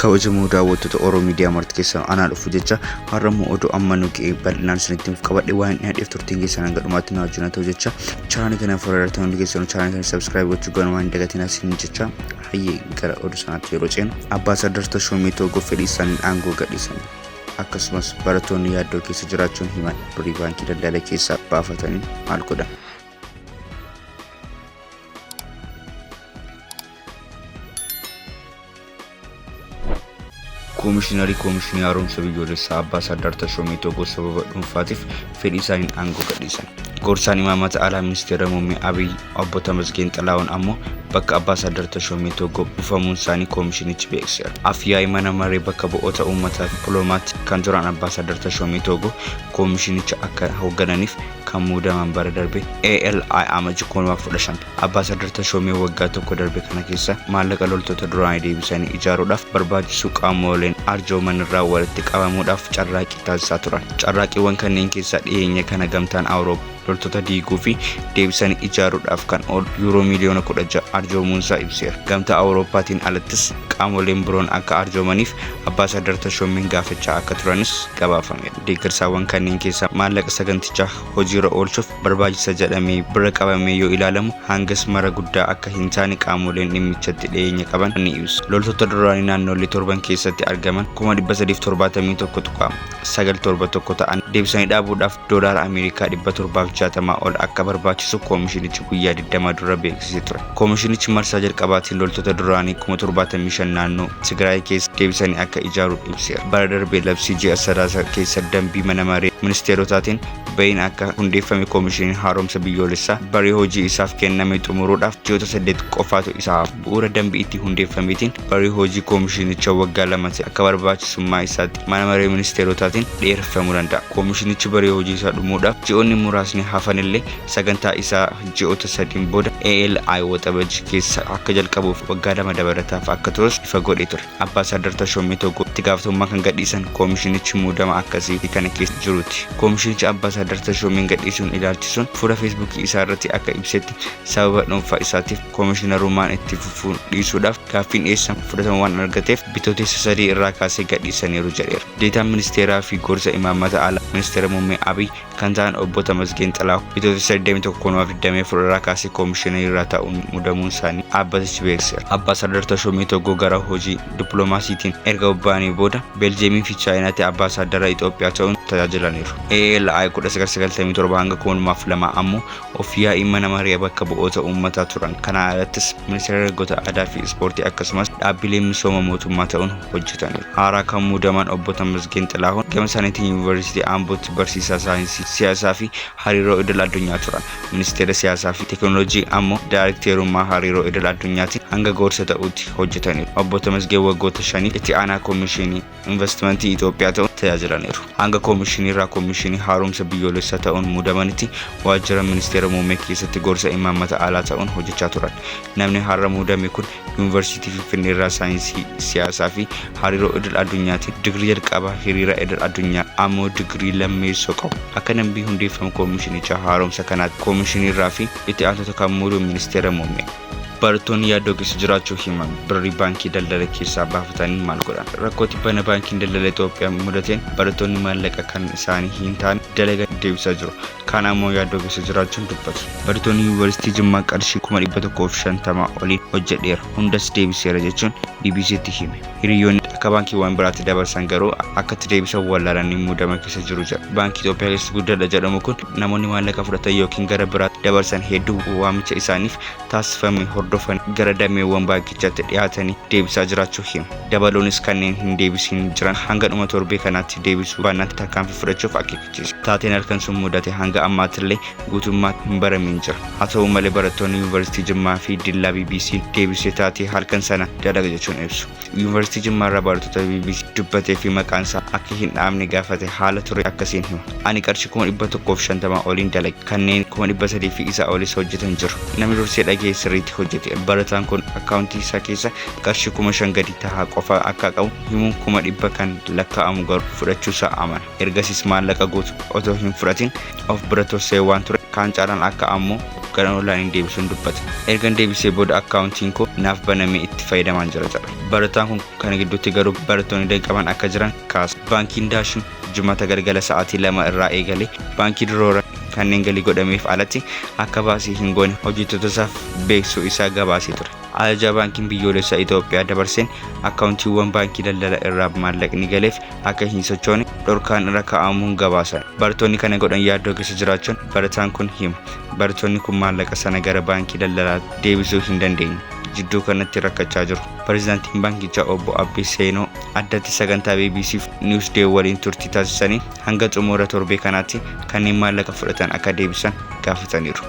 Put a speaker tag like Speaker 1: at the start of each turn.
Speaker 1: kawajamoo daawwattoota Oromoo Miidiyaa Marti keessaa anaa dhufu jecha har'ammoo oduu amma nuti bal'inaan isinitti qabadhe waan dhiyaadheef turtiin keessan hanga dhumaatti na wajjin ta'u jecha chaanaalii kana fudhatan hundi keessan chaanaalii kana subscribe gochuu gana waan dagatiin asin jecha hayyee gara oduu sanaatti yeroo ceenu Ambaasaadar Tashoomaa Toogoo fedhii isaaniin aangoo gadhiisan akkasumas barattoonni yaaddoo keessa jiraachuun himan birrii baankii daldala keessaa baafatanii maal godhan. Komishinii haaromsa biyyoolessaa Ambaasaadar Tashoomaa Toogoo sababa dhuunfaatiif fedhii isaaniin aangoo gadhiisan. Gorsaan Imaammata Alaa Ministeera Muummee Abiy Obbo Tamasgeen Xilaahuun ammoo bakka Ambaasaadar Tashoomaa Toogoo dhufamuun isaanii komishinichi beeksiseera. Afyaa'ii mana maree bakka bu'oota uummataa dippiloomaatti kan turan Ambaasaadar Tashoomaa Toogoo komishinicha akka hooggananiif kan muudaman bara darbe ALI amajjii 2015. Ambaasaadar Tashoomaa waggaa tokko darbe kana keessa maallaqa loltoota duraanii deebisanii ijaaruudhaaf barbaachisu qaamoleen arjooman irraa walitti qabamuudhaaf carraaqqii taasisaa turan. Carraaqqiiwwan kanneen keessaa dhiyeenya kana gamtaan Awurooppaa loltoota diiguu fi deebisanii ijaaruudhaaf kan oolu yuuroo miliyoona 16 arjoomuunsaa ibseera. Gamtaa Awurooppaatiin alattis qaamoleen biroon akka arjoomaniif Ambaasaadar Tashoomaan gaafachaa akka turanis gabaafameera. Deeggarsaawwan kanneen keessaa maallaqa sagantichaa hojiirra oolchuuf barbaachisa jedhamee bira qabamee yoo ilaalamu hangas mara guddaa akka hin taane qaamoleen dhimmichatti dhiyeenya qaban ni ibsu. Loltoota duraanii naannolee 7 keessatti argaman 371 ta'an deebisanii dhaabuudhaaf doolaara Ameerikaa 760 ol akka barbaachisu komishinichi guyyaa 20 dura beeksisee ture. Komishinichi marsaa jalqabaatiin loltoota duraanii 75,000 naannoo Tigraay keessa deebisanii akka ijaaru ibseera. Bara darbee labsii ji'a Sadaasaa keessa dambii mana maree ministeerotaatiin bayin akka hundeeffame komishiniin haaromsa biyyoolessaa barii hojii isaaf kenname xumuruudhaaf ji'oota 8 qofaatu isaaf bu'uura dambii itti hundeeffameetiin barii hojii komishinicha waggaa 2 akka barbaachisummaa isaatti mana maree ministeerotaatiin dheereffamuu danda'a. Komishinichi barii hojii isaa dhumuudhaaf ji'oonni muraasni hafanillee sagantaa isaa ji'oota 3 booda ALI waxabajii keessa akka jalqabuuf waggaa 2 dabalataaf akka turus ifa godhee ture. Ambaasaadar Tashoomaa Toogoo itti gaafatamummaa kan gadhiisan komishinichi muudama akkasii kana keessa jiruuti. Komishinichi Ambaasaadar Tashoomaa gadhiisuun ilaalchisuun fuula feesbuukii isaa irratti akka ibsetti sababa dhuunfaa isaatiif komishinarummaan itti fufuun dhiisuudhaaf gaaffiin dhiyeessan fudhatama waan argateef bitootessa 3 irraa kaasee gadhiisaniiru jedheera. Deetaan ministeeraa fi gorsa imaammata alaa ministeera muummee Abiy kan ta'an Obbo Tamasgeen Xilaahuun bitootessa 21 irraa kaasee komishinarra ta'uun muudamuun isaanii dhaabbatichi beeksiseera. Ambaasaadar Tashoomaa Toogoo gara hojii dippiloomaasiitiin erga bobba'anii booda Beeljeemii fi Chaayinaatti Ambaasaadara Itoophiyaa ta'uun tajaajilaniiru. ALI 1997 hanga 2002 ammoo ofyaa'ii mana maree bakka bu'oota uummataa turan. Kana alattis ministeera dargaggoota aadaa fi ispoortii akkasumas dhaabbilee misooma mootummaa ta'uun hojjetaniiru. Haaraa kan muudaman Obbo Tamasgeen Xilaahuun gama isaaniitiin yuunivarsiitii Ambootti barsiisaa saayinsii siyaasaa fi hariiroo idil addunyaa turan. Ministeera siyaasaa fi teekinooloojii ammoo daayirekteerummaa hariiroo idil addunyaatiin hanga gorsa ta'uutti hojjetaniiru. Obbo Tamasgeen waggoota 5 itti aanaa komishinii investimentii Itoophiyaa ta'uun tajaajilaniiru. Hanga komishinirraa komishinii haaromsa biyyoolessaa ta'uun muudamanitti waajjira ministeera muummee keessatti gorsa imaammata alaa ta'uun hojjechaa turan. Namni har'a muudame kun yuunivarsiitii Finfinneerraa saayinsii siyaasaa fi hariiroo idil addunyaatiin digirii jalqabaa hiriira idil addunyaa ammoo digirii lammeessoo qabu. Akka nambii hundeeffama komishinicha haaromsa kanaatti komishinirraa fi itti aantota kan muuduun ministeera muummee. Barattoonni yaaddoo keessa jiraachuu himan birrii baankii daldala keessaa baafatanii maal godhan. Rakkootti bana baankiin daldala Itoophiyaa mudateen barattoonni maallaqa kan isaanii hin taane dalaga deebisaa jiru. Kaan ammoo yaaddoo keessa jiraachuun dubbatu. Barattoonni yuunivarsiitii Jimmaa qarshii 150 oliin hojjedheera hundas deebiseera jechuun BBC'tti hime. Hiriyoonni akka baankiiwwan biraatti dabarsan garuu akkatti deebisan wallaalanii muudama keessa jiru jedha. Baankii Itoophiyaa keessa guddaadha jedhamu kun namoonni maallaqa fudhatan yookiin gara biraatti dabarsan hedduu waamicha isaaniif taasifame hordofan gara dameewwan baankichaatti dhiyaatanii deebisaa jiraachuu hima. Dabaloonis kanneen hin deebisin jiran hanga dhuma torbee kanaatti deebisuu baannaan tarkaanfii fudhachuuf akeekachiisa. Taateen halkan sun mudate hanga ammaatillee guutummaatti hin baramin jira. Haa ta'u malee barattoonni yuunivarsiitii Jimmaa fi Dillaa BBC deebisee taatee halkan sana dalaga jechuun ibsu. Yuunivarsiitii Jimmaa irraa barattoota BBC dubbatee fi maqaan isaa akka hin dhaamne gaafate haala ture akkasiin hima. Ani qarshii 150 oliin dalage kanneen 300 fi isa olis hojjetan jiru. Namni dursee dhagee sirriitti hojjete. Barataan kun akkaawuntii isaa keessa qarshii 5,000 gadi tahaa qofa akka qabu himuun 100 kan lakkaa'amu garuu fudhachuusaa amana. Ergasiis maallaqa guutuu otoo hin fudhatin of bira torsee waan ture kaan caalaan akka ammoo gara onlaayinii deebisuun dubbata. Ergan deebisee booda akkaawuntiin koo naaf banamee itti fayyadamaa jira jedha. Barataan kun kana gidduutti garuu barattoonni danqaman akka jiran kaasa. Baankiin Daashin Jimaata galgala sa'aatii 2 irraa eegalee baankii Duroora kanneen galii godhameef alatti akka baasii hin goone hojjettoota isaaf beeksisuu isaa gabaasee ture. Ajaja baankiin biyyoolessaa Itoophiyaa dabarseen akkaawuntiiwwan baankii daldala irraa maallaqni galeef akka hin sochoone dhorkaan irra kaa'amuun gabaasan. Barattoonni kana godhan yaaddoo keessa jiraachuun barataan kun hima. Barattoonni kun maallaqa sana gara baankii daldalaa deebisuu hin dandeenye. Jidduu kanatti rakkachaa jiru. Pireezidaantiin baankichaa obbo Abbee Seenoo addatti sagantaa BBC Newsday waliin turtii taasisanii hanga xumura torbee kanaatti kanneen maallaqa fudhatan akka deebisan gaafataniiru.